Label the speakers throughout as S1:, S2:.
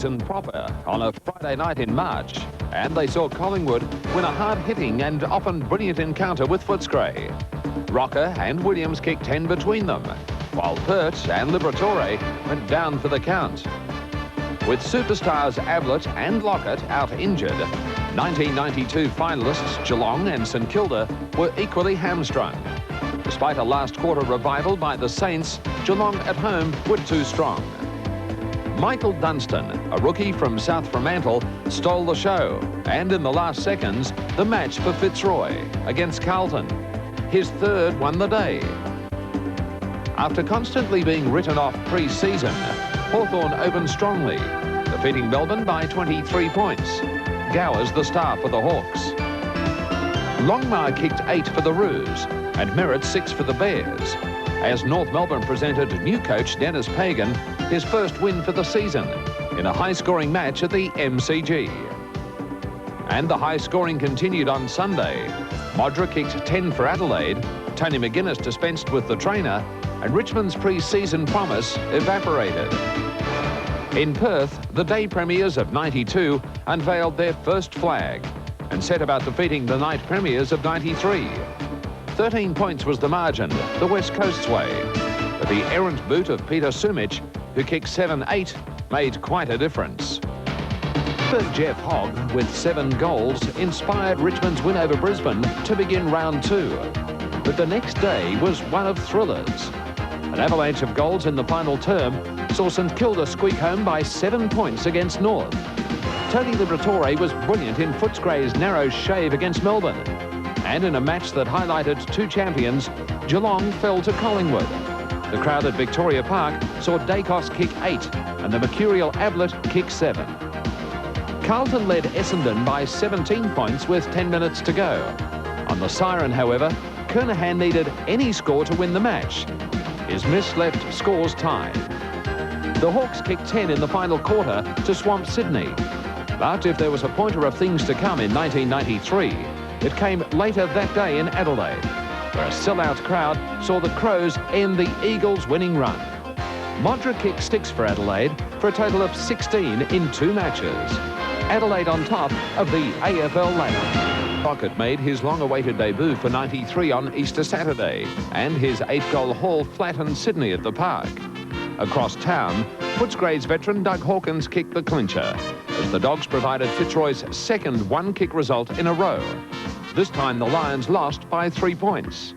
S1: season proper on a Friday night in March, and they saw Collingwood win a hard-hitting and often brilliant encounter with Footscray. Rocker and Williams kicked 10 between them, while Perth and Liberatore went down for the count. With superstars Ablett and Lockett out injured, 1992 finalists Geelong and St Kilda were equally hamstrung. Despite a last quarter revival by the Saints, Geelong at home were too strong. Michael Dunstan, a rookie from South Fremantle, stole the show, and in the last seconds, the match for Fitzroy against Carlton. His third won the day. After constantly being written off pre-season, Hawthorn opened strongly, defeating Melbourne by 23 points. Gowers the star for the Hawks. Longmire kicked 8 for the Roos and Merritt 6 for the Bears, as North Melbourne presented new coach Dennis Pagan his first win for the season in a high-scoring match at the MCG. And the high scoring continued on Sunday. Modra kicked 10 for Adelaide, Tony McGuinness dispensed with the trainer, and Richmond's pre-season promise evaporated. In Perth, the day premiers of '92 unveiled their first flag and set about defeating the night premiers of '93. 13 points was the margin, the West Coast's way, but the errant boot of Peter Sumich, who kicked 7-8, made quite a difference. But Jeff Hogg, with 7 goals, inspired Richmond's win over Brisbane to begin round 2. But the next day was one of thrillers. An avalanche of goals in the final term saw St Kilda squeak home by 7 points against North. Tony Liberatore was brilliant in Footscray's narrow shave against Melbourne. And in a match that highlighted 2 champions, Geelong fell to Collingwood. The crowd at Victoria Park saw Dacos kick 8 and the mercurial Ablett kick 7. Carlton led Essendon by 17 points with 10 minutes to go. On the siren, however, Kernahan needed any score to win the match. His miss left scores tied. The Hawks kicked 10 in the final quarter to swamp Sydney. But if there was a pointer of things to come in 1993, it came later that day in Adelaide, where a sellout crowd saw the Crows end the Eagles' winning run. Modra kicked 6 for Adelaide for a total of 16 in 2 matches. Adelaide on top of the AFL ladder. Rocket made his long-awaited debut for '93 on Easter Saturday, and his 8-goal haul flattened Sydney at the Park. Across town, Footscray's veteran Doug Hawkins kicked the clincher, as the Dogs provided Fitzroy's second one-kick result in a row. This time the Lions lost by 3 points.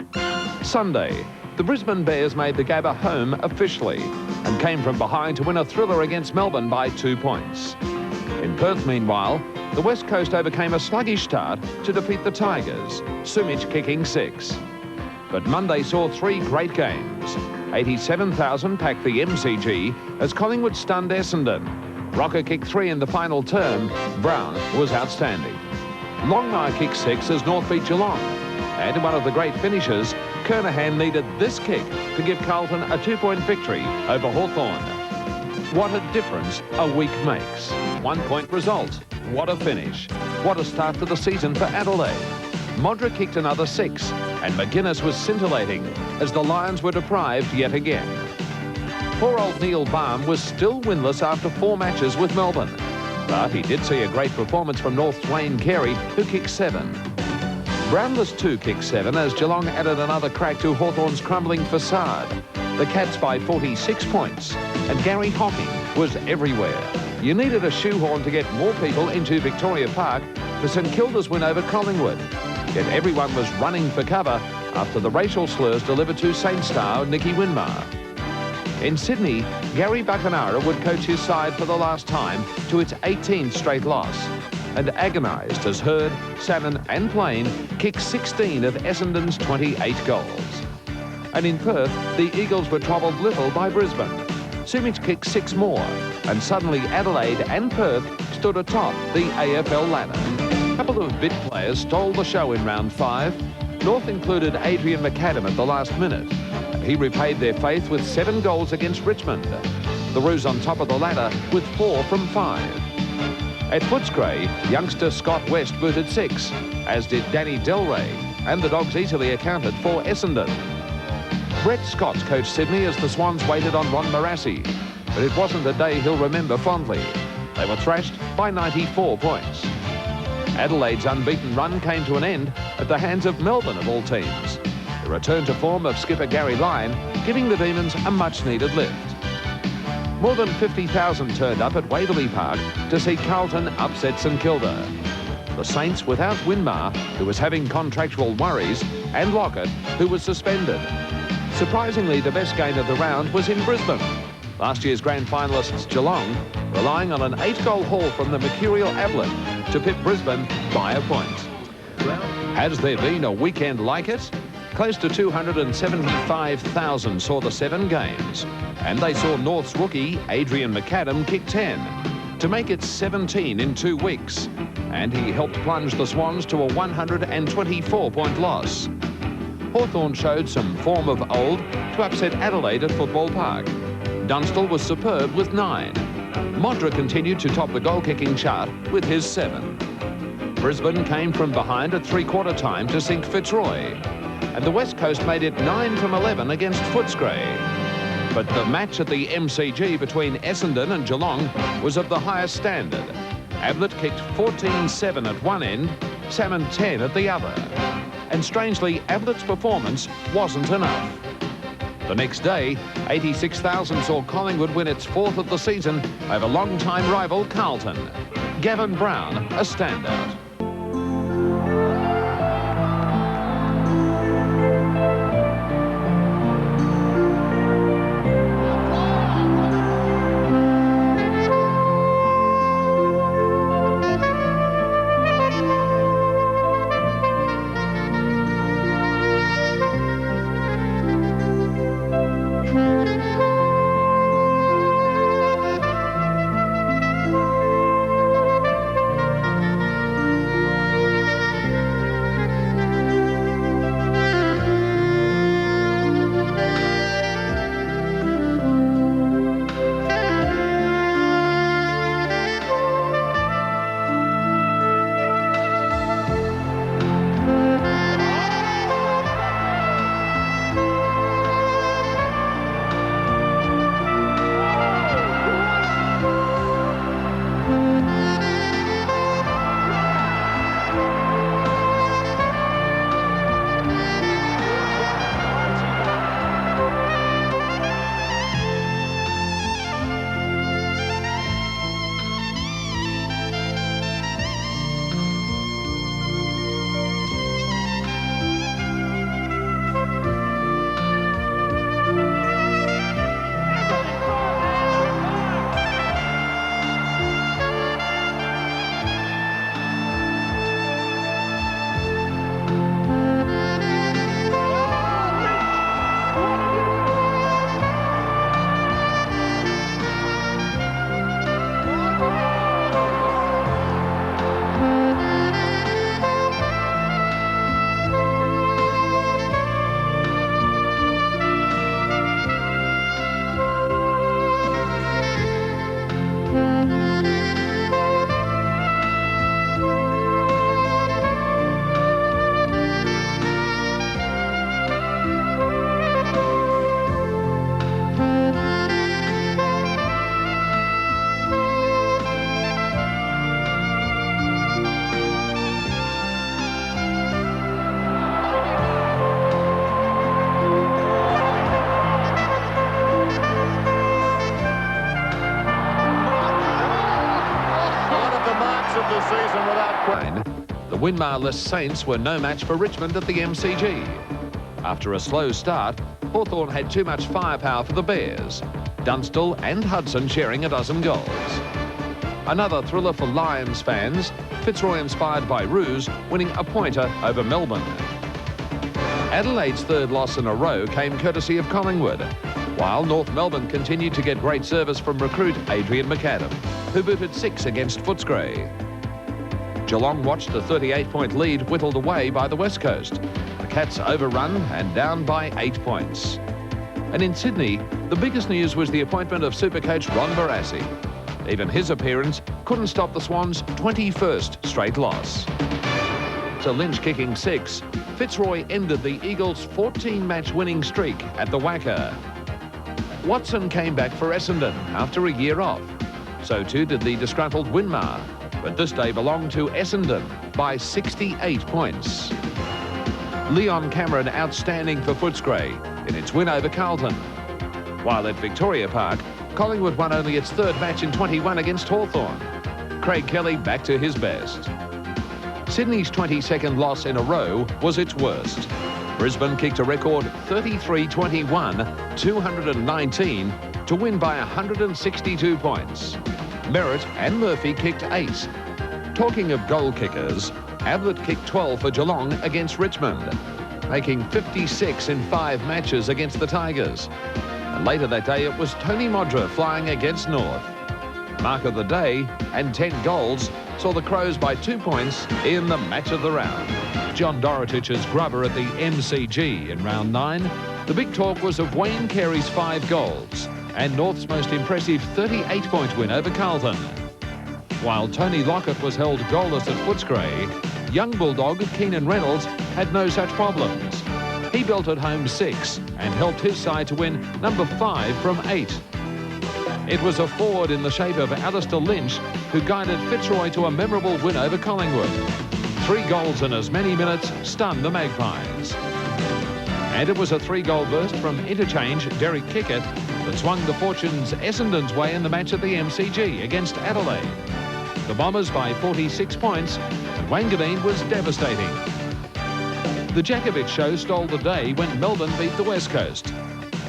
S1: Sunday, the Brisbane Bears made the Gabba home officially and came from behind to win a thriller against Melbourne by 2 points. In Perth, meanwhile, the West Coast overcame a sluggish start to defeat the Tigers, Sumich kicking 6. But Monday saw 3 great games. 87,000 packed the MCG as Collingwood stunned Essendon. Rocker kicked 3 in the final term. Brown was outstanding. Longmire kicked 6 as North beat Geelong. And in one of the great finishes, Kernahan needed this kick to give Carlton a 2-point victory over Hawthorn. What a difference a week makes. 1-point result. What a finish. What a start to the season for Adelaide. Modra kicked another 6, and McGuinness was scintillating as the Lions were deprived yet again. Poor old Neil Baum was still winless after 4 matches with Melbourne. But he did see a great performance from North's Wayne Carey, who kicked 7. Brownlow's 2 kicked 7 as Geelong added another crack to Hawthorn's crumbling facade. The Cats by 46 points, and Gary Hocking was everywhere. You needed a shoehorn to get more people into Victoria Park for St Kilda's win over Collingwood. Yet everyone was running for cover after the racial slurs delivered to Saint star Nicky Winmar. In Sydney, Gary Buckenara would coach his side for the last time to its 18th straight loss, and agonised as Hurd, Salmon and Plain kicked 16 of Essendon's 28 goals. And in Perth, the Eagles were troubled little by Brisbane. Sumich kicked 6 more, and suddenly Adelaide and Perth stood atop the AFL ladder. A couple of bit players stole the show in round 5. North included Adrian McAdam at the last minute. He repaid their faith with 7 goals against Richmond. The Roos on top of the ladder with 4 from 5. At Footscray, youngster Scott West booted 6, as did Danny Delray, and the Dogs easily accounted for Essendon. Brett Scott coached Sydney as the Swans waited on Ron Barassi, but it wasn't a day he'll remember fondly. They were thrashed by 94 points. Adelaide's unbeaten run came to an end at the hands of Melbourne, of all teams. The return to form of skipper Gary Lyon giving the Demons a much-needed lift. More than 50,000 turned up at Waverley Park to see Carlton upset St Kilda. The Saints without Winmar, who was having contractual worries, and Lockett, who was suspended. Surprisingly, the best game of the round was in Brisbane. Last year's grand finalists Geelong, relying on an 8-goal haul from the mercurial Ablett to pip Brisbane by a point. Has there been a weekend like it? Close to 275,000 saw the 7 games, and they saw North's rookie Adrian McAdam kick 10 to make it 17 in 2 weeks, and he helped plunge the Swans to a 124-point loss. Hawthorn showed some form of old to upset Adelaide at Football Park. Dunstall was superb with 9. Modra continued to top the goal-kicking chart with his 7. Brisbane came from behind at three-quarter time to sink Fitzroy, and the West Coast made it 9 from 11 against Footscray. But the match at the MCG between Essendon and Geelong was of the highest standard. Ablett kicked 14-7 at one end, Salmon 10 at the other. And strangely, Ablett's performance wasn't enough. The next day, 86,000 saw Collingwood win its 4th of the season over long-time rival Carlton. Gavin Brown, a standout. The Winmarless Saints were no match for Richmond at the MCG. After a slow start, Hawthorn had too much firepower for the Bears, Dunstall and Hudson sharing a dozen goals. Another thriller for Lions fans, Fitzroy inspired by Roos winning a pointer over Melbourne. Adelaide's 3rd loss in a row came courtesy of Collingwood, while North Melbourne continued to get great service from recruit Adrian McAdam, who booted 6 against Footscray. Geelong watched a 38-point lead whittled away by the West Coast. The Cats overrun and down by 8 points. And in Sydney, the biggest news was the appointment of Supercoach Ron Barassi. Even his appearance couldn't stop the Swans' 21st straight loss. To Lynch kicking 6, Fitzroy ended the Eagles' 14-match winning streak at the Wacker. Watson came back for Essendon after a year off. So too did the disgruntled Winmar, but this day belonged to Essendon by 68 points. Leon Cameron outstanding for Footscray in its win over Carlton. While at Victoria Park, Collingwood won only its third match in 21 against Hawthorn. Craig Kelly back to his best. Sydney's 22nd loss in a row was its worst. Brisbane kicked a record 33-21, 219 to win by 162 points. Merritt and Murphy kicked 8. Talking of goal kickers, Ablett kicked 12 for Geelong against Richmond, making 56 in 5 matches against the Tigers. And later that day it was Tony Modra flying against North. Mark of the day and 10 goals saw the Crows by 2 points in the match of the round. John Doritich's grubber at the MCG in round 9. The big talk was of Wayne Carey's 5 goals and North's most impressive 38-point win over Carlton. While Tony Lockett was held goalless at Footscray, young bulldog Keenan Reynolds had no such problems. He belted home 6 and helped his side to win number 5 from 8. It was a forward in the shape of Alistair Lynch who guided Fitzroy to a memorable win over Collingwood. 3 goals in as many minutes stunned the Magpies. And it was a 3-goal burst from interchange Derek Kickett that swung the fortunes Essendon's way in the match at the MCG against Adelaide. The Bombers by 46 points, and Wanganeen was devastating. The Djakovic show stole the day when Melbourne beat the West Coast.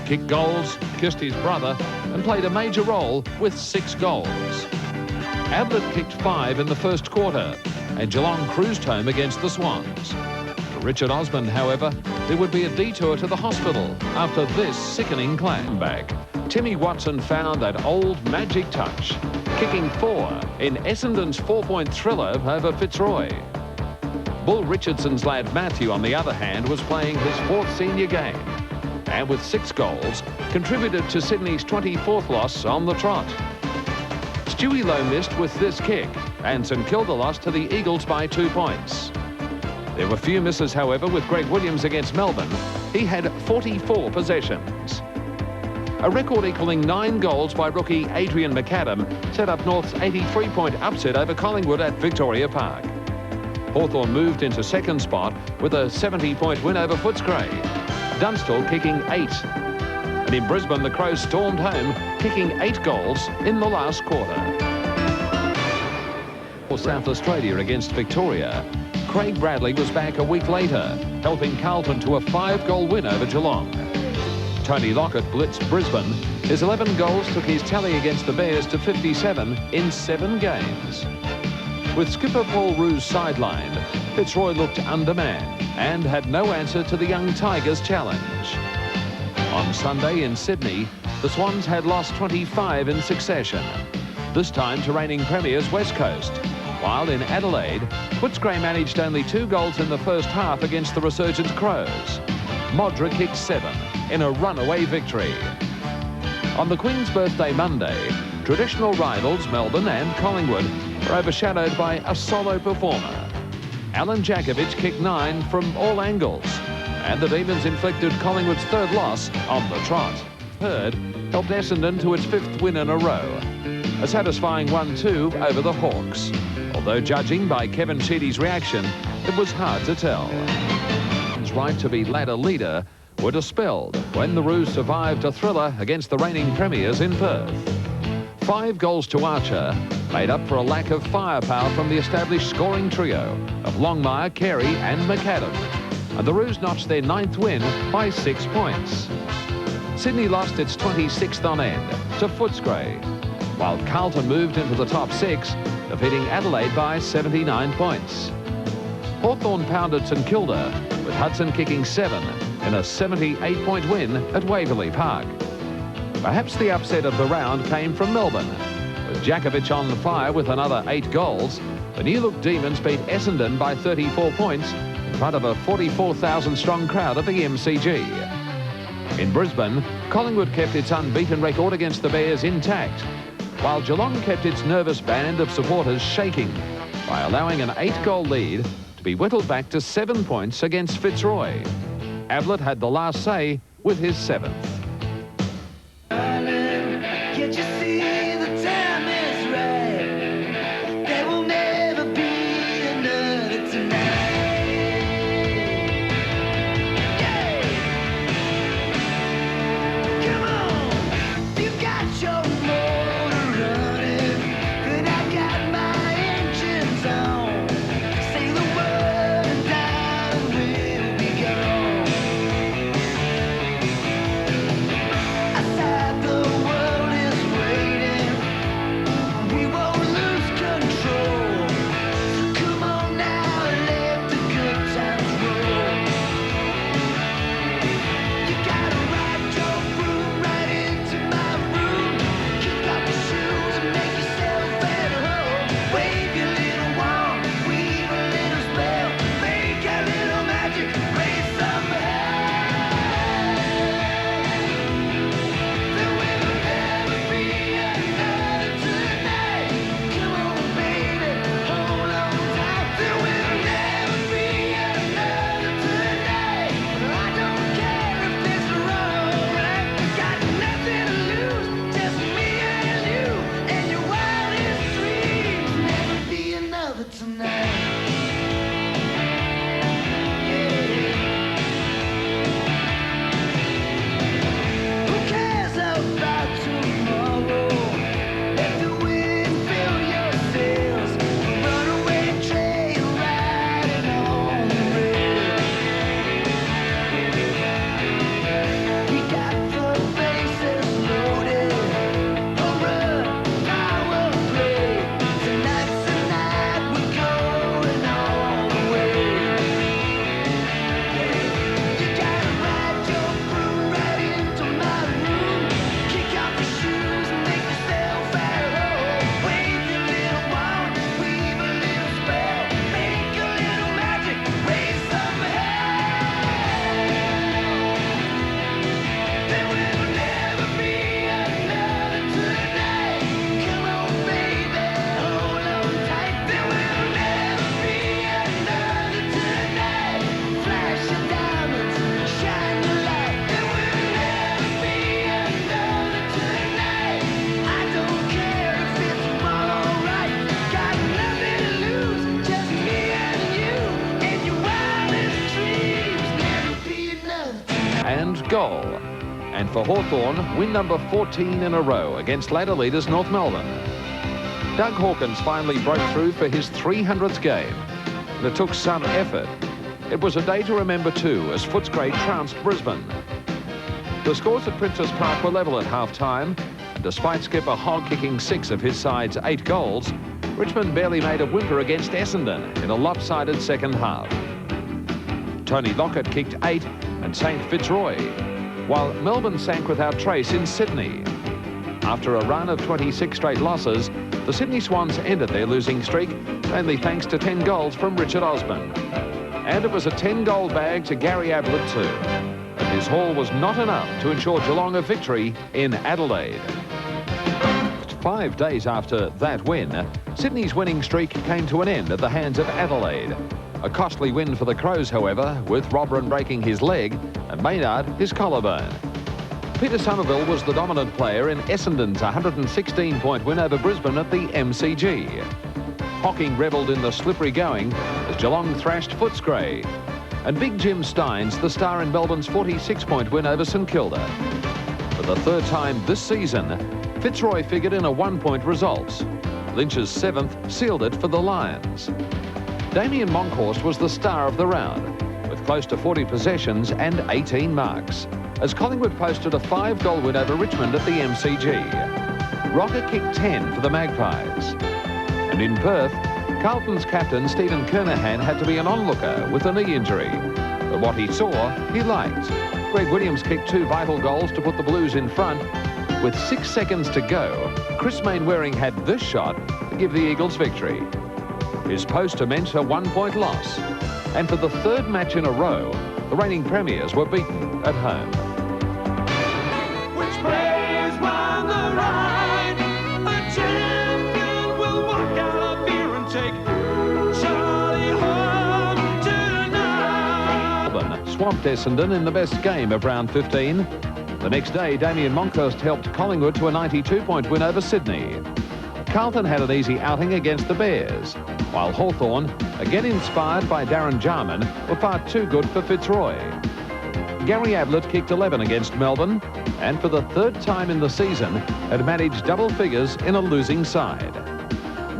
S1: Kicked goals, kissed his brother, and played a major role with 6 goals. Ablett kicked 5 in the first quarter, and Geelong cruised home against the Swans. For Richard Osmond, however, there would be a detour to the hospital after this sickening clash. Back, Timmy Watson found that old magic touch, kicking 4 in Essendon's 4-point thriller over Fitzroy. Bull Richardson's lad Matthew, on the other hand, was playing his 4th senior game, and with 6 goals, contributed to Sydney's 24th loss on the trot. Stewie Lowe missed with this kick, and St Kilda lost to the Eagles by 2 points. There were few misses, however, with Greg Williams against Melbourne. He had 44 possessions. A record equalling 9 goals by rookie Adrian McAdam set up North's 83-point upset over Collingwood at Victoria Park. Hawthorn moved into second spot with a 70-point win over Footscray. Dunstall kicking 8. And in Brisbane, the Crows stormed home, kicking 8 goals in the last quarter. For South Australia against Victoria, Craig Bradley was back a week later, helping Carlton to a 5-goal win over Geelong. Tony Lockett blitzed Brisbane. His 11 goals took his tally against the Bears to 57 in 7 games. With skipper Paul Roos sidelined, Fitzroy looked undermanned and had no answer to the young Tigers' challenge. On Sunday in Sydney, the Swans had lost 25 in succession, this time to reigning premiers West Coast, while in Adelaide, Footscray managed only 2 goals in the first half against the resurgent Crows. Modra kicked 7 in a runaway victory. On the Queen's birthday Monday, traditional rivals Melbourne and Collingwood were overshadowed by a solo performer. Alan Djakovic kicked 9 from all angles, and the Demons inflicted Collingwood's 3rd loss on the trot. Hurd helped Essendon to its 5th win in a row, a satisfying 1-2 over the Hawks. Although judging by Kevin Sheedy's reaction, it was hard to tell. His right to be ladder leader were dispelled when the Roos survived a thriller against the reigning premiers in Perth. 5 goals to Archer made up for a lack of firepower from the established scoring trio of Longmire, Carey and McAdam, and the Roos notched their 9th win by 6 points. Sydney lost its 26th on end to Footscray, while Carlton moved into the top 6, defeating Adelaide by 79 points. Hawthorn pounded St Kilda, with Hudson kicking 7 in a 78-point win at Waverley Park. Perhaps the upset of the round came from Melbourne. With Djakovic on the fire with another 8 goals, the new-look Demons beat Essendon by 34 points in front of a 44,000-strong crowd at the MCG. In Brisbane, Collingwood kept its unbeaten record against the Bears intact, while Geelong kept its nervous band of supporters shaking by allowing an 8-goal lead to be whittled back to 7 points against Fitzroy. Ablett had the last say with his 7th.
S2: Can't you see the time is
S1: goal. And for Hawthorn, win number 14 in a row against ladder leaders North Melbourne. Doug Hawkins finally broke through for his 300th game, and it took some effort. It was a day to remember too, as Footscray trounced Brisbane. The scores at Princes Park were level at half-time, and despite skipper Hogg kicking 6 of his side's 8 goals, Richmond barely made a whimper against Essendon in a lopsided second half. Tony Lockett kicked 8 and St Fitzroy, while Melbourne sank without trace in Sydney. After a run of 26 straight losses, the Sydney Swans ended their losing streak, mainly thanks to 10 goals from Richard Osman. And it was a 10-goal bag to Gary Ablett too. But his haul was not enough to ensure Geelong a victory in Adelaide. 5 days after that win, Sydney's winning streak came to an end at the hands of Adelaide. A costly win for the Crows, however, with Robran breaking his leg and Maynard his collarbone. Peter Somerville was the dominant player in Essendon's 116-point win over Brisbane at the MCG. Hocking revelled in the slippery going as Geelong thrashed Footscray. And Big Jim Steins, the star in Melbourne's 46-point win over St Kilda. For the 3rd time this season, Fitzroy figured in a 1-point result. Lynch's 7th sealed it for the Lions. Damien Monkhorst was the star of the round, with close to 40 possessions and 18 marks, as Collingwood posted a 5-goal win over Richmond at the MCG. Rocker kicked 10 for the Magpies. And in Perth, Carlton's captain Stephen Kernahan had to be an onlooker with a knee injury. But what he saw, he liked. Greg Williams kicked 2 vital goals to put the Blues in front. With 6 seconds to go, Chris Mainwaring had this shot to give the Eagles victory. His poster meant a 1-point loss. And for the 3rd match in a row, the reigning premiers were beaten at home.
S2: Which players won the ride? A champion will walk out of here and take Charlie home tonight.
S1: Melbourne swamped Essendon in the best game of round 15. The next day, Damien Monkhorst helped Collingwood to a 92-point win over Sydney. Carlton had an easy outing against the Bears, while Hawthorn, again inspired by Darren Jarman, were far too good for Fitzroy. Gary Ablett kicked 11 against Melbourne, and for the 3rd time in the season, had managed double figures in a losing side.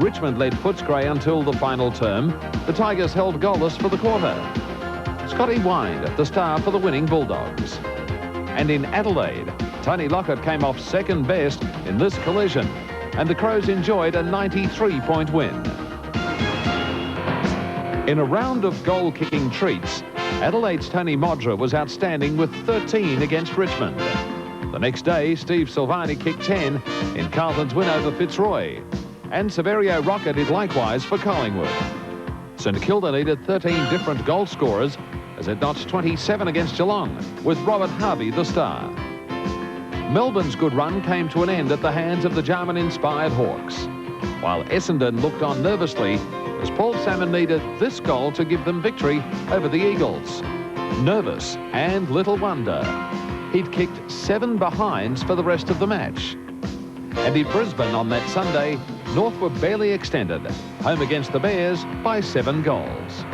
S1: Richmond led Footscray until the final term. The Tigers held goalless for the quarter. Scotty Wind, the star for the winning Bulldogs. And in Adelaide, Tony Lockett came off 2nd best in this collision, and the Crows enjoyed a 93-point win. In a round of goal-kicking treats, Adelaide's Tony Modra was outstanding with 13 against Richmond. The next day, Steve Silvani kicked 10 in Carlton's win over Fitzroy, and Severio Rocker did likewise for Collingwood. St Kilda needed 13 different goal scorers as it notched 27 against Geelong, with Robert Harvey the star. Melbourne's good run came to an end at the hands of the Jarman-inspired Hawks, while Essendon looked on nervously as Paul Salmon needed this goal to give them victory over the Eagles. Nervous, and little wonder. He'd kicked 7 behinds for the rest of the match. And in Brisbane on that Sunday, North were barely extended, home against the Bears by 7 goals.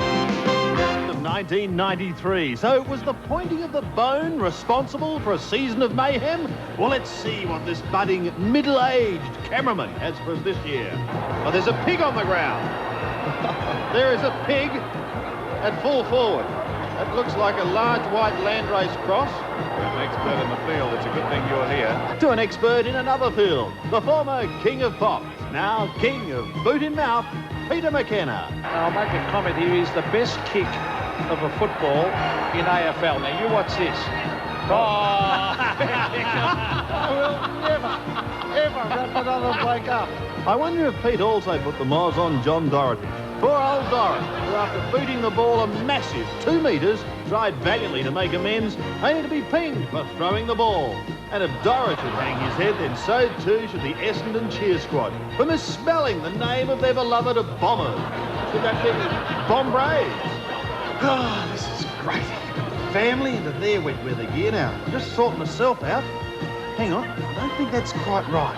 S3: 1993. So it was the pointing of the bone responsible for a season of mayhem? Well, let's see what this budding middle-aged cameraman has for us this year. Oh, there's a pig on the ground. There is a pig at full forward. That looks like a large white landrace cross.
S4: To an expert in the field, it's a good thing you're here.
S3: To an expert in another field, the former king of pop, now king of boot in mouth, Peter McKenna.
S5: I'll make a comment here. He's the best kick of a football in AFL. Now you watch this. Oh! I will never, ever wrap another bloke up.
S3: I wonder if Pete also put the moz on John Doherty. Poor old Doherty, who after booting the ball a massive 2 metres, tried valiantly to make amends, only to be pinged for throwing the ball. And if Doherty should hang his head, then so too should the Essendon cheer squad for misspelling the name of their beloved Bombers. Should that be Bombrays? Oh, this is great. Family into their wet weather gear now. I'm just sorting myself out. Hang on, I don't think that's quite right.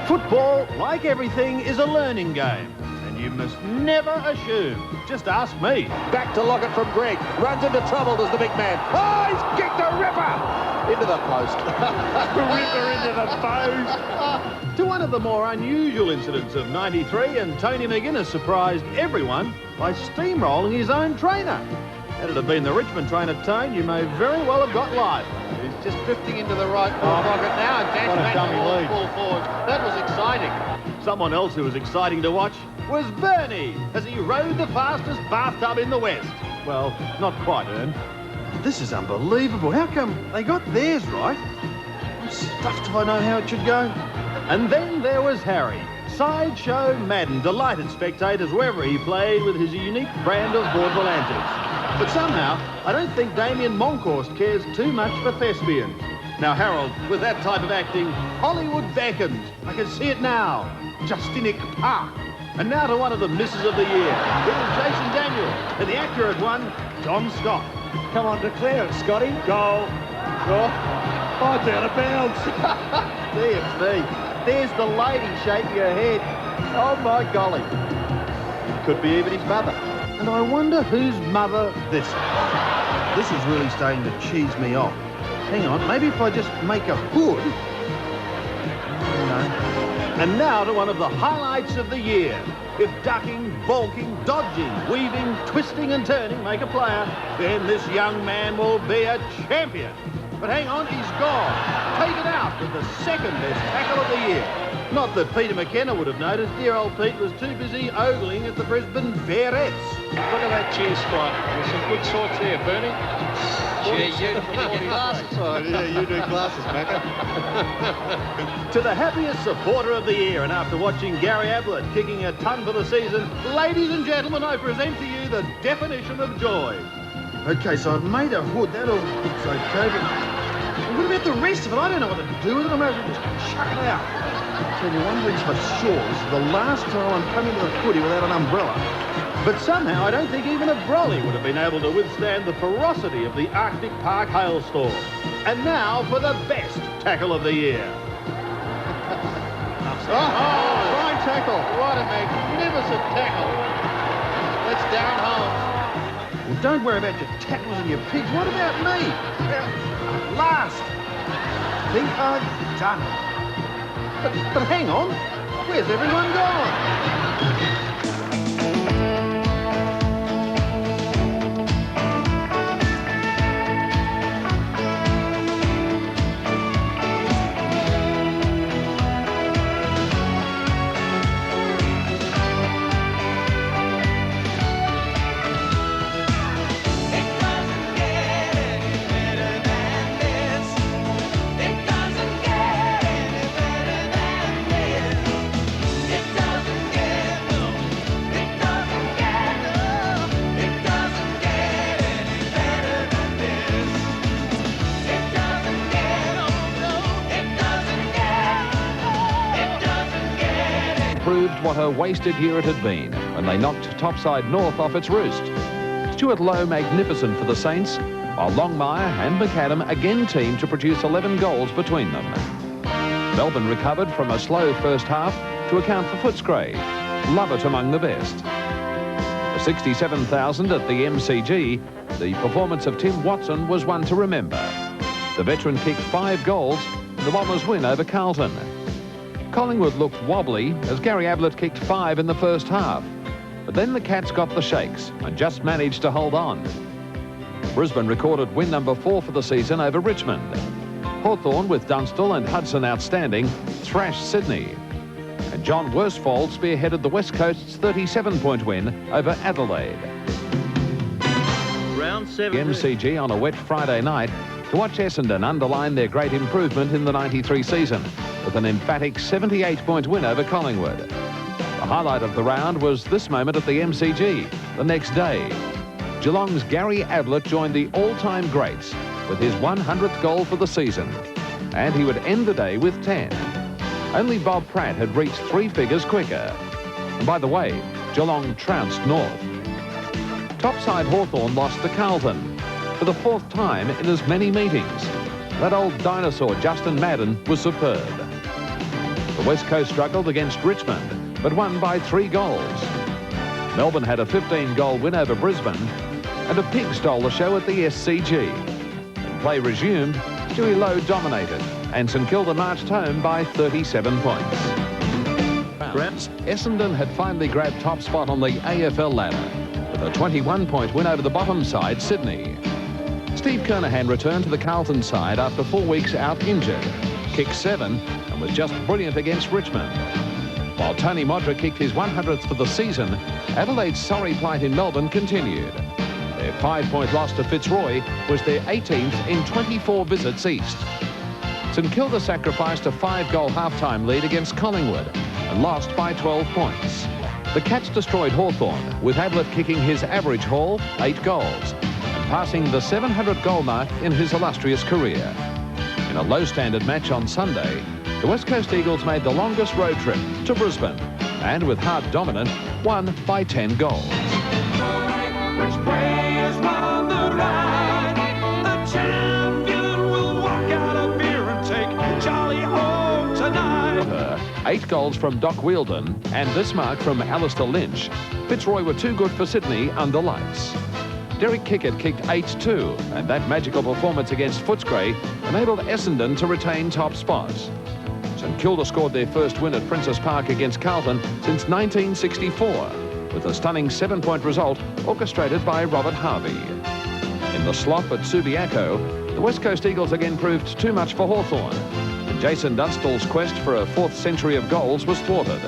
S3: Football, like everything, is a learning game. And you must never assume. Just ask me.
S6: Back to Lockett from Greg. Runs into trouble, does the big man. Oh, he's kicked a ripper! Into the post.
S5: Ripper into the post.
S3: To one of the more unusual incidents of '93, and Tony McGuinness surprised everyone by steamrolling his own trainer. Had it have been the Richmond trainer, Tone, you may very well have got life.
S6: He's just drifting into the right pocket now and dash
S3: What a
S6: back
S3: dummy
S6: towards
S3: lead.
S6: full forward. That was exciting.
S3: Someone else who was exciting to watch was Bernie, as he rode the fastest bathtub in the West. Well, not quite, Ern. This is unbelievable. How come they got theirs right? I'm stuffed if I know how it should go. And then there was Harry. Sideshow Madden delighted spectators wherever he played with his unique brand of vaudeville antics. But somehow, I don't think Damien Monkhorst cares too much for thespians. Now, Harold, with that type of acting, Hollywood beckons. I can see it now. Justinic Park. And now to one of the misses of the year. It was Jason Daniel, and the accurate one, John Scott.
S5: Come on, declare it, Scotty. Goal. Oh, it's out of bounds.
S3: DFC. There's the lady shaking her head. Oh, my golly. Could be even his mother. And I wonder whose mother this is. This is really starting to cheese me off. Hang on, maybe if I just make a hood. No. And now to one of the highlights of the year. If ducking, balking, dodging, weaving, twisting and turning make a player, then this young man will be a champion. But hang on, he's gone. Taken out with the second best tackle of the year. Not that Peter McKenna would have noticed. Dear old Pete was too busy ogling at the Brisbane Bearettes.
S5: Look at that cheer squad. There's some good sorts there, Bernie.
S6: Yeah, you do glasses. Oh, yeah, you do glasses, Macca.
S3: To the happiest supporter of the year, and after watching Gary Ablett kicking a ton for the season, ladies and gentlemen, I present to you the definition of joy. Okay, so I've made a hood. That'll looks okay, but what about the rest of it? I don't know what to do with it. I might as well just chuck it out. So you're wondering for sure, this is the last time I'm coming to the footy without an umbrella. But somehow I don't think even a brolly would have been able to withstand the ferocity of the Arctic Park hailstorm. And now for the best tackle of the year.
S6: Fine tackle. What a magnificent tackle. That's down home.
S3: Well, don't worry about your tackles and your pigs. What about me? At last. Think I've done it. But hang on. Where's everyone gone?
S1: Proved what a wasted year it had been when they knocked topside North off its roost. Stuart Lowe magnificent for the Saints, while Longmire and McAdam again teamed to produce 11 goals between them. Melbourne recovered from a slow first half to account for Footscray, Lovett among the best. For 67,000 at the MCG, the performance of Tim Watson was one to remember. The veteran kicked 5 goals in the Bombers' win over Carlton. Collingwood looked wobbly as Gary Ablett kicked 5 in the first half. But then the Cats got the shakes and just managed to hold on. Brisbane recorded win number 4 for the season over Richmond. Hawthorn, with Dunstall and Hudson outstanding, thrashed Sydney. And John Worsfold spearheaded the West Coast's 37-point win over Adelaide.
S3: Round 7.
S1: MCG on a wet Friday night to watch Essendon underline their great improvement in the '93 season with an emphatic 78-point win over Collingwood. The highlight of the round was this moment at the MCG the next day. Geelong's Gary Ablett joined the all-time greats with his 100th goal for the season, and he would end the day with 10. Only Bob Pratt had reached 3 figures quicker. And by the way, Geelong trounced North. Topside Hawthorn lost to Carlton for the 4th time in as many meetings. That old dinosaur Justin Madden was superb. The West Coast struggled against Richmond, but won by 3 goals. Melbourne had a 15-goal win over Brisbane, and a pig stole the show at the SCG. When play resumed, Dewey Lowe dominated, and St Kilda marched home by 37 points. Essendon had finally grabbed top spot on the AFL ladder with a 21-point win over the bottom side, Sydney. Steve Kernahan returned to the Carlton side after 4 weeks out injured, kicked 7 and was just brilliant against Richmond. While Tony Modric kicked his 100th for the season, Adelaide's sorry plight in Melbourne continued. Their 5-point loss to Fitzroy was their 18th in 24 visits east. St Kilda sacrificed a 5-goal half-time lead against Collingwood and lost by 12 points. The Cats destroyed Hawthorn, with Ablett kicking his average haul, 8 goals, and passing the 700-goal mark in his illustrious career. In a low-standard match on Sunday, the West Coast Eagles made the longest road trip to Brisbane and, with Hart dominant, won by 10 goals.
S2: Which players won the ride? The champion will walk out of here and take Charlie home tonight.
S1: 8 goals from Doc Wheeldon and this mark from Alistair Lynch. Fitzroy were too good for Sydney under lights. Derek Kickett kicked 8 too, and that magical performance against Footscray enabled Essendon to retain top spot. St Kilda scored their first win at Princess Park against Carlton since 1964, with a stunning 7-point result orchestrated by Robert Harvey. In the slop at Subiaco, the West Coast Eagles again proved too much for Hawthorn, and Jason Dunstall's quest for a 4th century of goals was thwarted.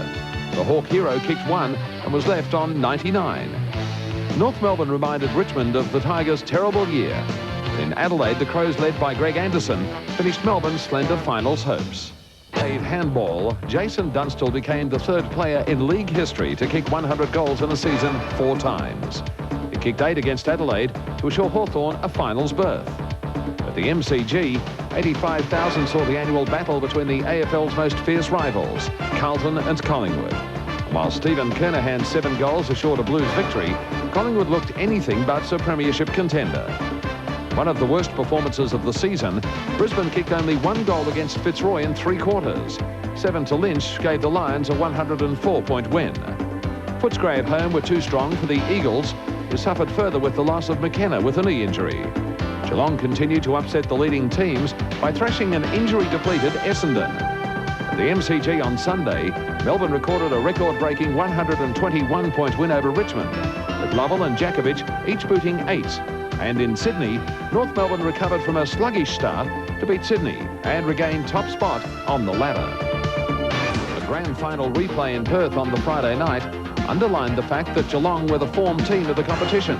S1: The Hawk hero kicked 1 and was left on 99. North Melbourne reminded Richmond of the Tigers' terrible year. In Adelaide, the Crows, led by Greg Anderson, finished Melbourne's slender finals hopes. In handball, Jason Dunstall became the 3rd player in league history to kick 100 goals in a season 4 times. He kicked 8 against Adelaide to assure Hawthorn a finals berth. At the MCG, 85,000 saw the annual battle between the AFL's most fierce rivals, Carlton and Collingwood. While Stephen Kernahan's 7 goals assured a Blues victory, Collingwood looked anything but a premiership contender. One of the worst performances of the season, Brisbane kicked only 1 goal against Fitzroy in 3 quarters. 7 to Lynch gave the Lions a 104-point win. Footscray at home were too strong for the Eagles, who suffered further with the loss of McKenna with a knee injury. Geelong continued to upset the leading teams by thrashing an injury-depleted Essendon. At the MCG on Sunday, Melbourne recorded a record-breaking 121-point win over Richmond, with Lovell and Jakovic each booting 8. And in Sydney, North Melbourne recovered from a sluggish start to beat Sydney and regain top spot on the ladder. The grand final replay in Perth on the Friday night underlined the fact that Geelong were the form team of the competition.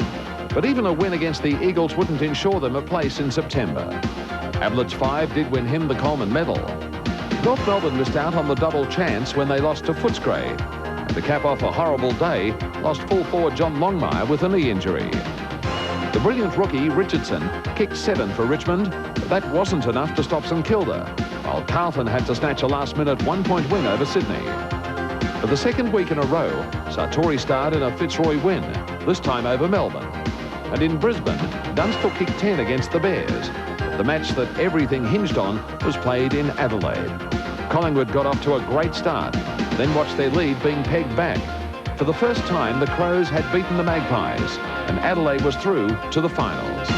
S1: But even a win against the Eagles wouldn't ensure them a place in September. Ablett's 5 did win him the Coleman medal. North Melbourne missed out on the double chance when they lost to Footscray. And to cap off a horrible day, lost full forward John Longmire with a knee injury. The brilliant rookie, Richardson, kicked 7 for Richmond, but that wasn't enough to stop St Kilda, while Carlton had to snatch a last-minute 1-point win over Sydney. For the 2nd week in a row, Sartori starred in a Fitzroy win, this time over Melbourne. And in Brisbane, Dunstall kicked 10 against the Bears. The match that everything hinged on was played in Adelaide. Collingwood got off to a great start, then watched their lead being pegged back. For the first time, the Crows had beaten the Magpies, and Adelaide was through to the finals.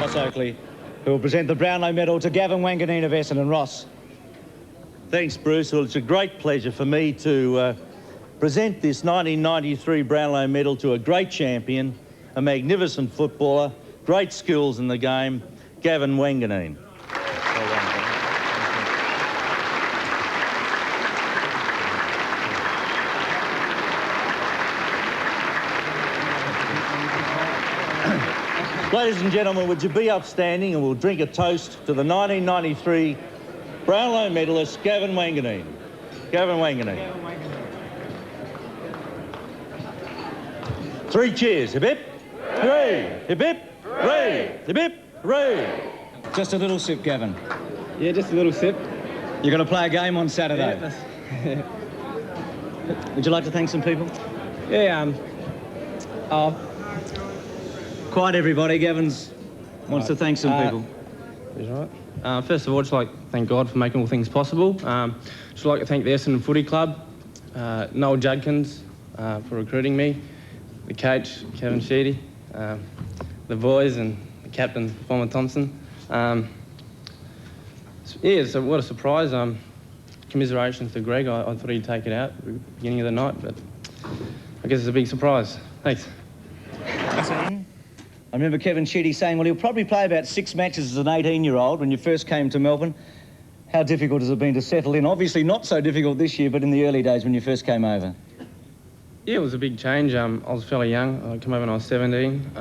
S7: Ross Oakley, who will present the Brownlow medal to Gavin Wanganeen of Essendon. Ross.
S8: Thanks, Bruce. Well, it's a great pleasure for me to present this 1993 Brownlow medal to a great champion, a magnificent footballer, great skills in the game, Gavin Wanganeen. Ladies and gentlemen, would you be upstanding and we'll drink a toast to the 1993 Brownlow medalist, Gavin Wanganeen. Gavin Wanganeen. 3 cheers. Hip hip. Hooray. Hip hip. Hooray. Hip hip. Hooray.
S7: Just a little sip, Gavin.
S9: Yeah, just a little sip.
S7: You're going to play a game on Saturday.
S9: Yeah,
S7: Would you like to thank some people?
S9: yeah,
S7: Quiet, everybody. Gavin's wants to thank some people.
S9: Is right. First of all, just like to thank God for making all things possible. Just like to thank the Essendon Footy Club, Noel Judkins for recruiting me, the coach, Kevin Sheedy, the boys and the captain, Bomber Thompson. Yeah, so what a surprise. Commiserations to Greg. I thought he'd take it out at the beginning of the night, but I guess it's a big surprise. Thanks.
S7: I remember Kevin Sheedy saying, well, he'll probably play about 6 matches as an 18-year-old when you first came to Melbourne. How difficult has it been to settle in? Obviously not so difficult this year, but in the early days when you first came over.
S9: Yeah, it was a big change. I was fairly young. I came over when I was 17.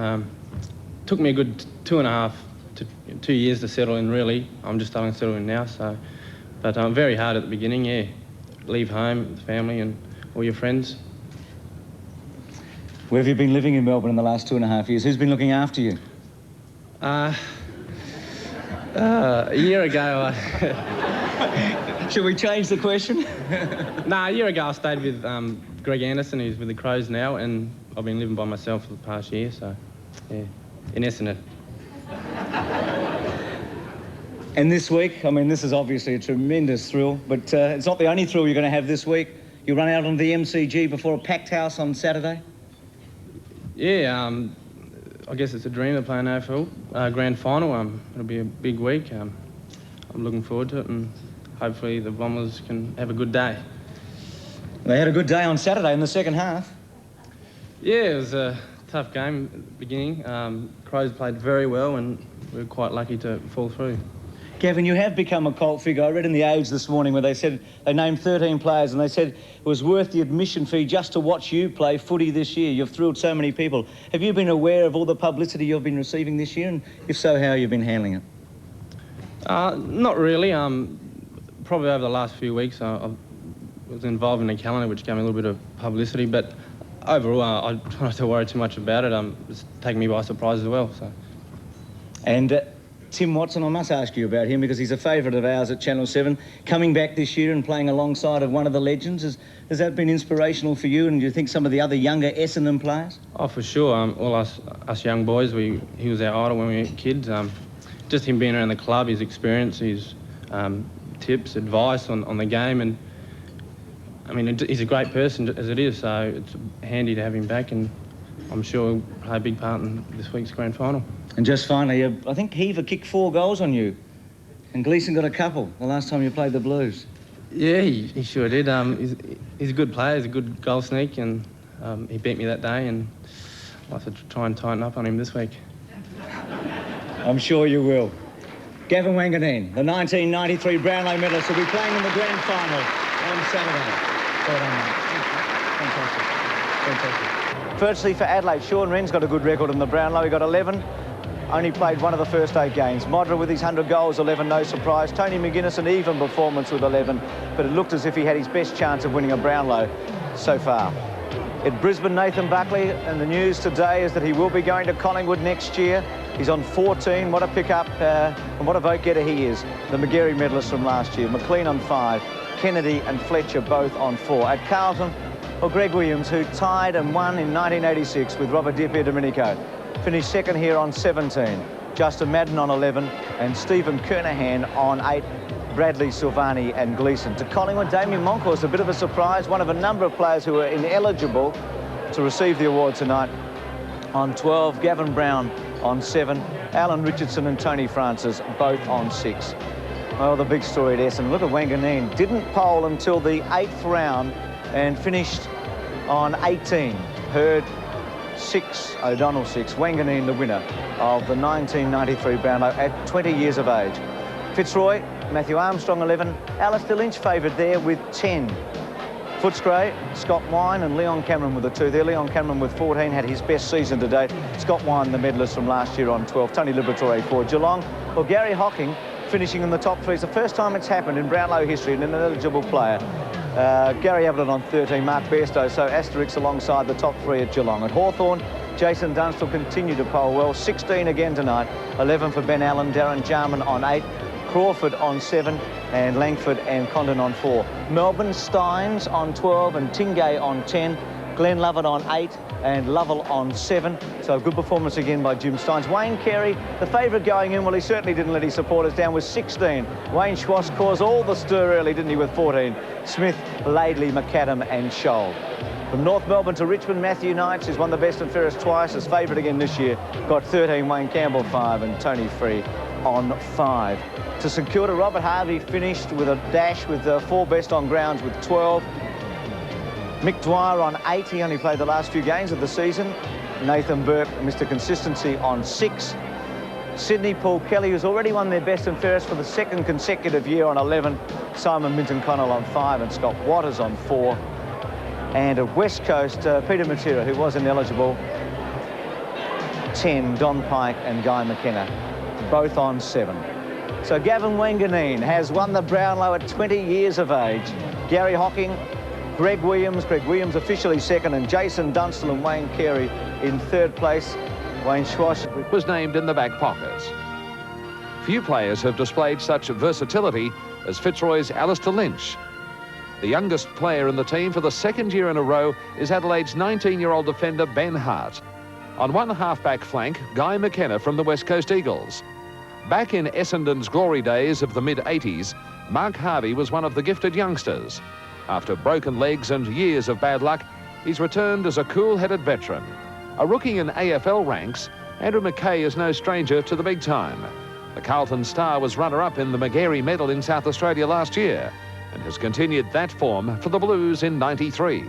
S9: Took me a good 2.5 to 2 years to settle in, really. I'm just starting to settle in now, so... But very hard at the beginning, yeah. Leave home, the family and all your friends.
S7: Where have you been living in Melbourne in the last 2.5 years? Who's been looking after you?
S9: A year ago...
S7: Should we change the question?
S9: A year ago I stayed with Greg Anderson, who's with the Crows now, and I've been living by myself for the past year, so, yeah, in Essendon.
S7: And this week, I mean, this is obviously a tremendous thrill, but it's not the only thrill you're going to have this week. You run out on the MCG before a packed house on Saturday?
S9: Yeah, I guess it's a dream to play an AFL grand final. It'll be a big week. I'm looking forward to it, and hopefully the Bombers can have a good day.
S7: They had a good day on Saturday in the second half.
S9: Yeah, it was a tough game at the beginning. Crows played very well, and we were quite lucky to fall through.
S7: Gavin, you have become a cult figure. I read in The Age this morning where they said they named 13 players and they said it was worth the admission fee just to watch you play footy this year. You've thrilled so many people. Have you been aware of all the publicity you've been receiving this year? And if so, how have you been handling it?
S9: Not really. Probably over the last few weeks I was involved in a calendar which gave me a little bit of publicity, but overall I try not to worry too much about it. It's taken me by surprise as well. So.
S7: And Tim Watson, I must ask you about him because he's a favourite of ours at Channel 7. Coming back this year and playing alongside of one of the legends, has that been inspirational for you, and do you think some of the other younger Essendon players?
S9: Oh, for sure. All us young boys, he was our idol when we were kids. Just him being around the club, his experience, his tips, advice on the game, and I mean, he's a great person as it is, so it's handy to have him back, and I'm sure he'll play a big part in this week's grand final.
S7: And just finally, I think Heaver kicked 4 goals on you, and Gleeson got a couple the last time you played the Blues.
S9: Yeah, he sure did. He's a good player, he's a good goal sneak, and he beat me that day, and I'll have to try and tighten up on him this week.
S7: I'm sure you will. Gavin Wanganeen, the 1993 Brownlow medalist, will be playing in the grand final on Saturday. Well done, mate. Fantastic. Fantastic. Firstly, for Adelaide, Sean Wren's got a good record in the Brownlow. He got 11. Only played one of the first 8 games. Modra with his 100 goals, 11, no surprise. Tony McGuinness, an even performance with 11, but it looked as if he had his best chance of winning a Brownlow so far. At Brisbane, Nathan Buckley, and the news today is that he will be going to Collingwood next year. He's on 14. What a pickup and what a vote getter he is. The Magarey medalist from last year. McLean on 5. Kennedy and Fletcher both on 4. At Carlton, well, Greg Williams, who tied and won in 1986 with Robert Di Domenico, finished second here on 17. Justin Madden on 11 and Stephen Kernahan on 8. Bradley, Silvani and Gleeson. To Collingwood, Damien Moncourt's a bit of a surprise, one of a number of players who are ineligible to receive the award tonight. On 12, Gavin Brown on 7, Alan Richardson and Tony Francis both on 6. Well, the big story at Essendon. Look at Wanganeen. Didn't poll until the 8th round and finished on 18. Hurd 6, O'Donnell 6. Wanganeen the winner of the 1993 Brownlow at 20 years of age. Fitzroy, Matthew Armstrong 11. Alistair Lynch favoured there with 10. Footscray, Scott Wine and Leon Cameron with the 2 there. Leon Cameron with 14 had his best season to date. Scott Wine, the medalist from last year on 12. Tony Liberatore 4. Geelong, well, Gary Hocking finishing in the top 3. It's the first time it's happened in Brownlow history, an ineligible player. Gary Ablett on 13, Mark Bairstow, so Asterix alongside the top 3 at Geelong. At Hawthorn, Jason Dunstall continued to poll well. 16 again tonight. 11 for Ben Allen, Darren Jarman on 8. Crawford on 7 and Langford and Condon on 4. Melbourne, Steins on 12 and Tingay on 10. Glenn Lovett on 8 and Lovell on 7. So a good performance again by Jim Steins. Wayne Carey, the favourite going in, well, he certainly didn't let his supporters down with 16. Wayne Schwass caused all the stir early, didn't he, with 14. Smith, Laidley, McAdam and Scholl. From North Melbourne to Richmond, Matthew Knights, who's won the best and fairest twice, is favourite again this year, got 13. Wayne Campbell 5 and Tony Free on 5. To St Kilda, Robert Harvey finished with a dash with 4 best on grounds with 12. Mick Dwyer on 8, he only played the last few games of the season. Nathan Burke, Mr Consistency, on 6. Sydney, Paul Kelly, who's already won their best and fairest for the 2nd consecutive year, on 11. Simon Minton-Connell on 5 and Scott Waters on 4. And at West Coast, Peter Matera, who was ineligible, 10. Don Pike and Guy McKenna, both on 7. So Gavin Wanganeen has won the Brownlow at 20 years of age. Gary Hocking, Greg Williams officially 2nd, and Jason Dunstall and Wayne Carey in 3rd place. Wayne Schwass
S1: was named in the back pocket. Few players have displayed such versatility as Fitzroy's Alistair Lynch. The youngest player in the team for the 2nd year in a row is Adelaide's 19-year-old defender Ben Hart. On one half-back flank, Guy McKenna from the West Coast Eagles. Back in Essendon's glory days of the mid-80s, Mark Harvey was one of the gifted youngsters. After broken legs and years of bad luck, he's returned as a cool-headed veteran. A rookie in AFL ranks, Andrew McKay is no stranger to the big time. The Carlton star was runner-up in the Magarey Medal in South Australia last year and has continued that form for the Blues in '93.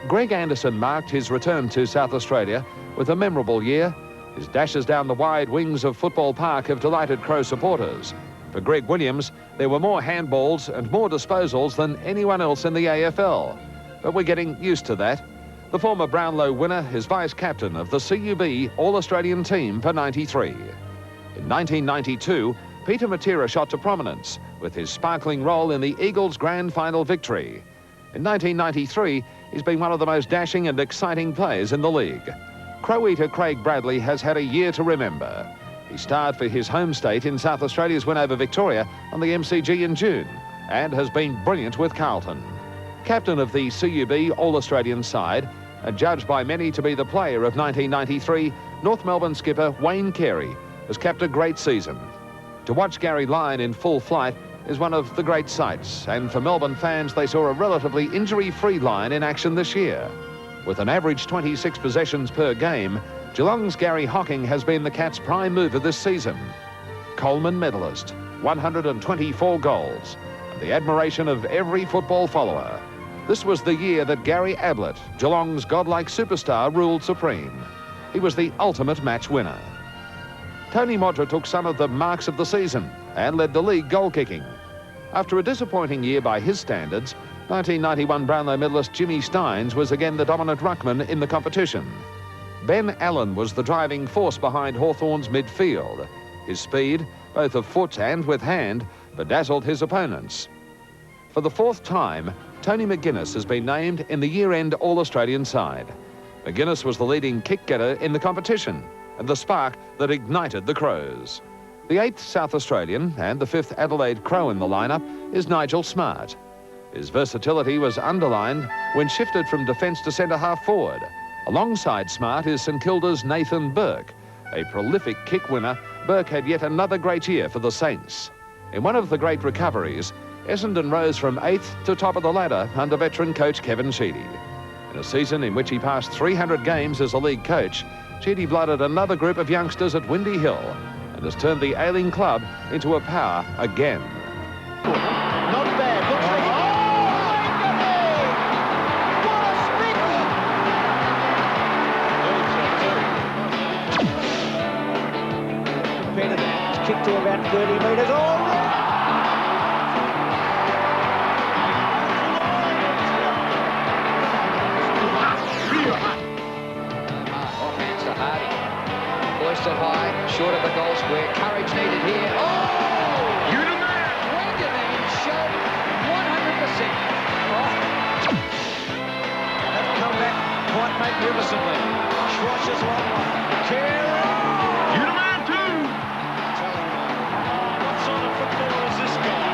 S1: Greg Anderson marked his return to South Australia with a memorable year. His dashes down the wide wings of Football Park have delighted Crow supporters. For Greg Williams, there were more handballs and more disposals than anyone else in the AFL. But we're getting used to that. The former Brownlow winner is vice-captain of the CUB All-Australian team for '93. In 1992, Peter Matera shot to prominence with his sparkling role in the Eagles' grand final victory. In 1993, he's been one of the most dashing and exciting players in the league. Crow eater Craig Bradley has had a year to remember. He starred for his home state in South Australia's win over Victoria on the MCG in June and has been brilliant with Carlton. Captain of the CUB All-Australian side and judged by many to be the player of 1993, North Melbourne skipper Wayne Carey has kept a great season. To watch Gary Lyon in full flight is one of the great sights, and for Melbourne fans, they saw a relatively injury-free Lyon in action this year. With an average 26 possessions per game, Geelong's Gary Hocking has been the Cats' prime mover this season. Coleman medalist, 124 goals, and the admiration of every football follower. This was the year that Gary Ablett, Geelong's godlike superstar, ruled supreme. He was the ultimate match winner. Tony Modra took some of the marks of the season and led the league goal-kicking. After a disappointing year by his standards, 1991 Brownlow medalist Jimmy Steins was again the dominant ruckman in the competition. Ben Allen was the driving force behind Hawthorn's midfield. His speed, both of foot and with hand, bedazzled his opponents. For the 4th time, Tony McGuinness has been named in the year-end All-Australian side. McGuinness was the leading kick-getter in the competition and the spark that ignited the Crows. The 8th South Australian and the 5th Adelaide Crow in the lineup is Nigel Smart. His versatility was underlined when shifted from defence to centre-half forward. Alongside Smart is St Kilda's Nathan Burke. A prolific kick winner, Burke had yet another great year for the Saints. In one of the great recoveries, Essendon rose from 8th to top of the ladder under veteran coach Kevin Sheedy. In a season in which he passed 300 games as a league coach, Sheedy blooded another group of youngsters at Windy Hill and has turned the ailing club into a power again.
S7: Not bad. Looks like it's kicked to about 30 metres.
S10: Hands to Hardy. Hoisted high, short of the goal square. Courage needed here. Oh! Wanganeen showed 100%.
S5: Have come back quite magnificently. Schwass's long one. Carey! What sort of footballer is this guy?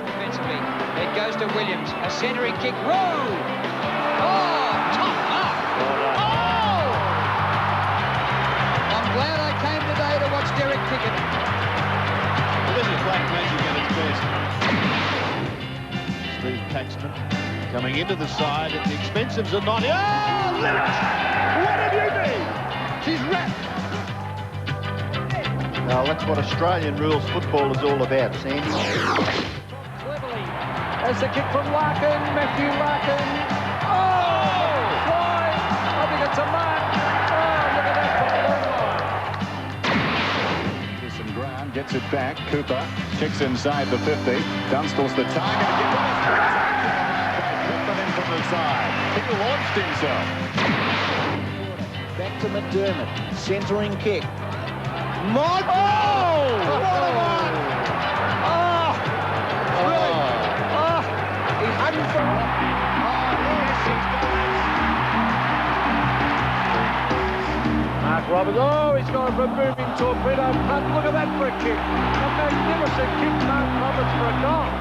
S10: Defensively, it goes to Williams. A centering kick. Whoa!
S3: taxman coming into the side at the expense of Zanotti. Oh, Lynch! What have you been? She's wrapped.
S6: Now, that's what Australian rules football is all about, Sandy.
S5: Cleverly, as the kick from Larkin, Matthew Larkin. Oh! Fly! I think it's a mark. Oh, look at that from the line.
S4: There's some ground, gets it back. Cooper kicks inside the 50. Dunstall's the target. Again, what a spectacular put them in from the side. He launched himself.
S5: Back to McDermott, centering kick.
S3: Oh! What a one!
S5: Oh! Brilliant! Oh! He's hunting for... Mark Roberts, oh, he's going for a booming torpedo punt. Look at that for a kick. A magnificent kick, Mark Roberts for a goal.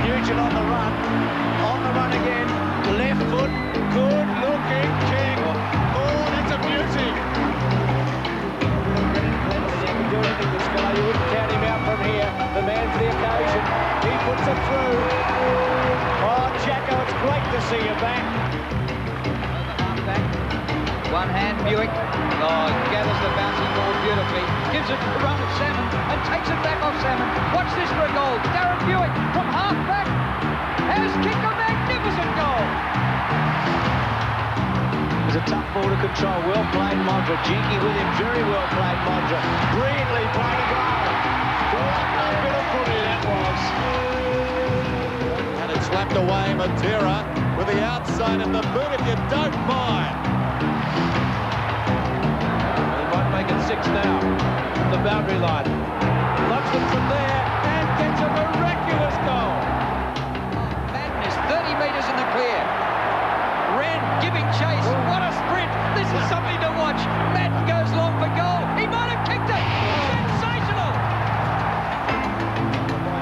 S5: Nugent on the run again. Left foot, good looking kick. Oh, that's a beauty. Do anything, this guy. You wouldn't count him out from here. The man for the occasion. He puts it through. Oh, Jacko, it's great to see you back.
S10: One hand, Buick. Oh, gathers the bouncing ball beautifully. Gives it a run at Salmon and takes it back off Salmon. Watch this for a goal. Darren Buick from half back has kicked a magnificent goal.
S5: It's a tough ball to control. Well played, Mondra. Jinky with him. Very well played, Mondra. Brilliantly played a goal. What a bit of footy that was.
S4: And it's slapped away, Matera with the outside of the boot, if you don't mind.
S5: He might make it 6 now. The boundary line. Loves it from there and gets a miraculous goal.
S10: Madness, 30 metres in the clear. Wren giving chase. What a sprint. This is something to watch. Madden goes long for goal. He might have kicked it. Sensational.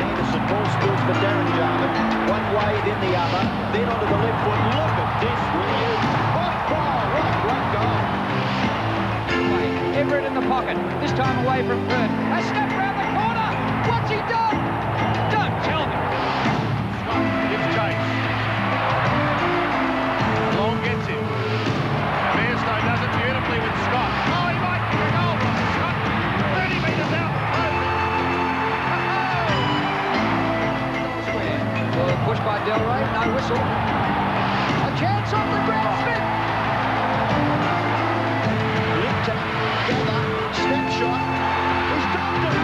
S5: Anderson, ball spills for Darren Jarman. One way, then the other. Then onto the left foot. Look at this, will you? What goal? What a great goal.
S10: Everett in the pocket. This time away from Perth. A snap round the corner. What's he done? Don't tell me.
S3: Scott gives chase. Long gets him. Bairstow does it beautifully with Scott. Oh, he might kick a goal. Scott, 30 metres out.
S10: Pushed by Delray. No whistle. A chance on the ground. Smith.
S5: Lipton, Gather, snapshot. He's dropped it.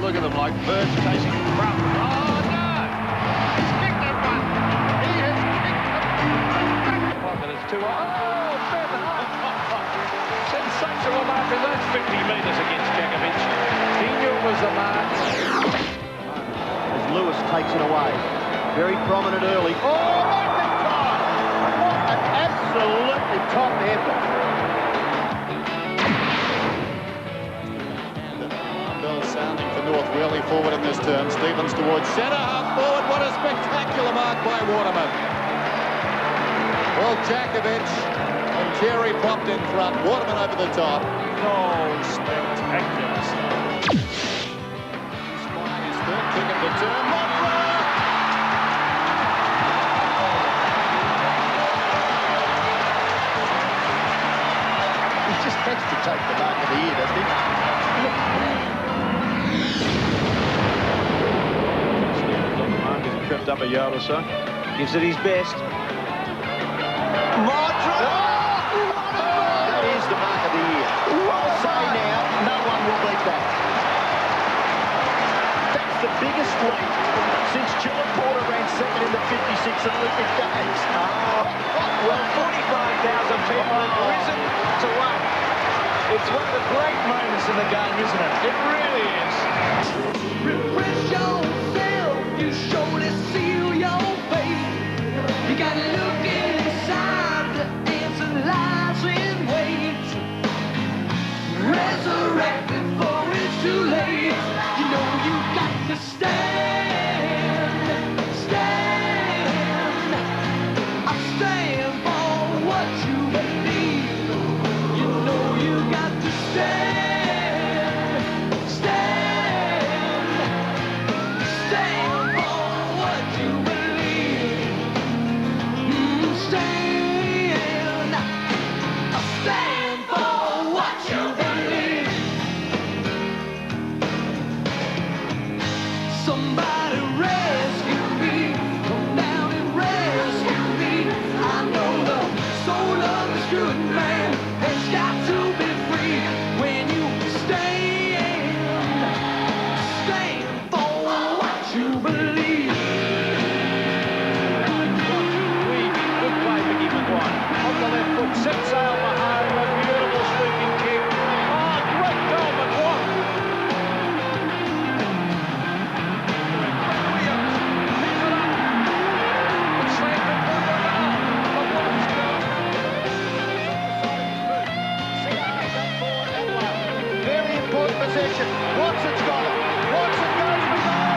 S3: Look at them like birds chasing from. Oh, no! He's kicked that one. He has kicked the pocket. It's 2-1. Oh, sensational mark in those 50 metres against Djakovic. He knew it was the mark.
S6: As Lewis takes it away. Very prominent early. Oh, McIntyre! What an absolutely top effort.
S4: Bell sounding for North Wheelie forward in this turn. Stevens towards centre, half forward. What a spectacular mark by Waterman. Well, Djakovic and Cherry popped in front. Waterman over the top.
S3: Oh, spectacular stuff.
S4: His third kick of the turn.
S6: He just has to take the mark of the year, doesn't he?
S3: Stevens on the mark as he tripped up a yard or so.
S5: Gives it his best.
S6: Modric! That is the mark of the year. I'll say now, no one will beat that. That's the biggest lead since Gillett Porter ran second in the 56 Olympic Games.
S5: Well, 45,000 people have risen to one. It's one of the great moments in the game, isn't it? It really is.
S2: Refresh yourself, you surely seal your fate. You gotta look inside, the answer lies in wait. Resurrect before it's too late. You know you got to stand, stand. I stand for what you believe. You know you got to stand, stand. good man has got to be free. When you stand for what you believe.
S5: Good play, Mickey Maguire. On the left foot, set sail for home. A beautiful sweeping kick. Oh, great goal, Maguire.
S6: Very important possession. Watson's got it. Watson goes for goal.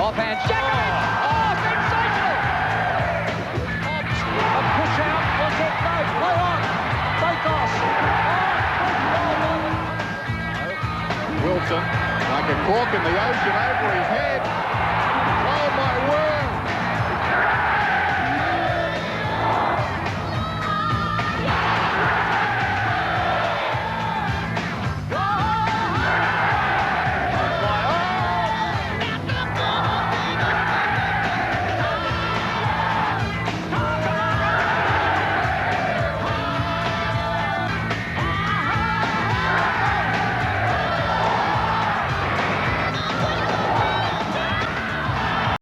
S10: Offhand, Jackman! Oh, sensational! A push out, was it? No, play on! Bakos!
S4: Wilson, like a cork in the ocean over his head.